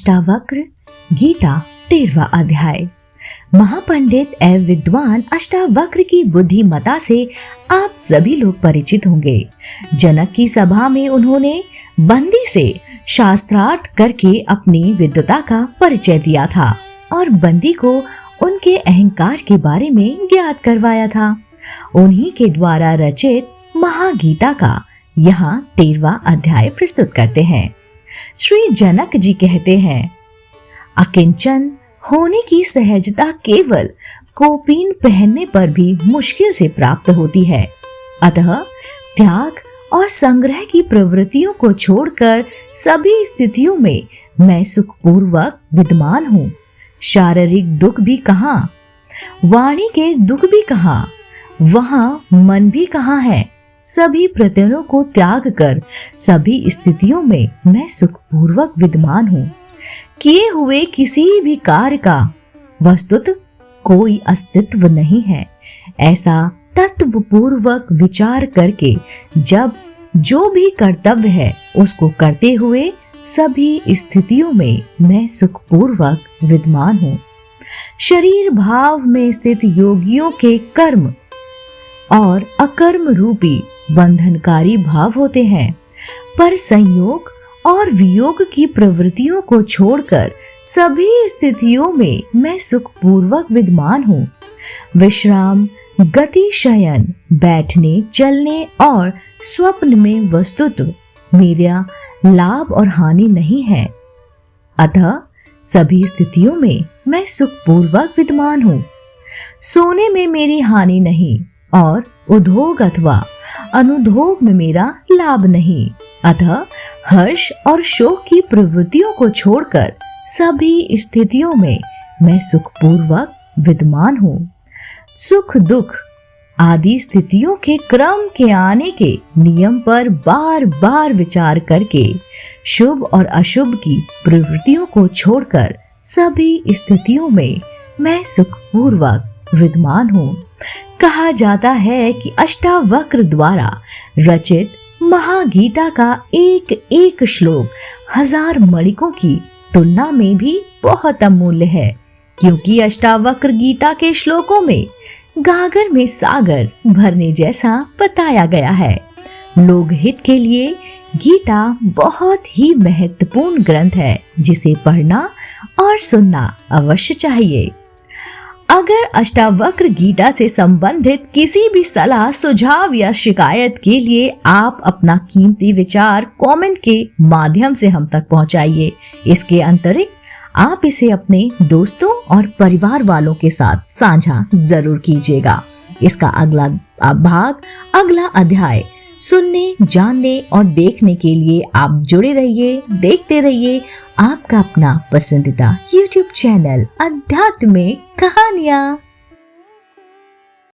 अष्टावक्र गीता 13वां अध्याय। महापंडित एवं विद्वान अष्टावक्र की बुद्धिमता से आप सभी लोग परिचित होंगे। जनक की सभा में उन्होंने बंदी से शास्त्रार्थ करके अपनी विद्वता का परिचय दिया था और बंदी को उनके अहंकार के बारे में ज्ञात करवाया था। उन्हीं के द्वारा रचित महागीता का यहाँ 13वां अध्याय प्रस्तुत करते हैं। श्री जनक जी कहते हैं, अकिंचन होने की सहजता केवल कौपीन पहनने पर भी मुश्किल से प्राप्त होती है। अतः त्याग और संग्रह की प्रवृत्तियों को छोड़कर सभी स्थितियों में मैं सुखपूर्वक विद्यमान हूँ। शारीरिक दुख भी कहाँ, वाणी के दुख भी कहाँ, वहाँ मन भी कहाँ है। सभी प्रत्ययों को त्याग कर सभी स्थितियों में मैं सुखपूर्वक विद्यमान हूँ। किए हुए किसी भी कार्य का वस्तुतः कोई अस्तित्व नहीं है। ऐसा तत्वपूर्वक विचार करके जब जो भी कर्तव्य है उसको करते हुए सभी स्थितियों में मैं सुखपूर्वक विद्यमान हूँ। शरीर भाव में स्थित योगियों के कर्म और अकर्म रूपी बंधनकारी भाव होते हैं, पर संयोग और वियोग की प्रवृत्तियों को छोड़कर सभी स्थितियों में मैं सुखपूर्वक विद्यमान हूँ। विश्राम, गति, शयन, बैठने, चलने और स्वप्न में वस्तुतः मेरा लाभ और हानि नहीं है। अतः सभी स्थितियों में मैं सुखपूर्वक विद्यमान हूँ। सोने में मेरी हानि नहीं और उद्योग अथवा अनुद्योग में मेरा लाभ नहीं। अतः हर्ष और शोक की प्रवृत्तियों को छोड़कर सभी स्थितियों में मैं सुखपूर्वक विद्यमान हूँ। सुख दुख आदि स्थितियों के क्रम के आने के नियम पर बार बार विचार करके शुभ और अशुभ की प्रवृत्तियों को छोड़कर सभी स्थितियों में मैं सुखपूर्वक विद्यमान हूँ। कहा जाता है कि अष्टावक्र द्वारा रचित महागीता का एक एक श्लोक 1000 मणिकों की तुलना में भी बहुत अमूल्य है, क्योंकि अष्टावक्र गीता के श्लोकों में गागर में सागर भरने जैसा बताया गया है। लोकहित के लिए गीता बहुत ही महत्वपूर्ण ग्रंथ है, जिसे पढ़ना और सुनना अवश्य चाहिए। अगर अष्टावक्र गीता से संबंधित किसी भी सलाह, सुझाव या शिकायत के लिए आप अपना कीमती विचार कमेंट के माध्यम से हम तक पहुंचाइए। इसके अतिरिक्त आप इसे अपने दोस्तों और परिवार वालों के साथ साझा जरूर कीजिएगा। इसका अगला भाग, अगला अध्याय सुनने, जानने और देखने के लिए आप जुड़े रहिए, देखते रहिए आपका अपना पसंदीदा YouTube चैनल अध्यात्म में कहानियाँ।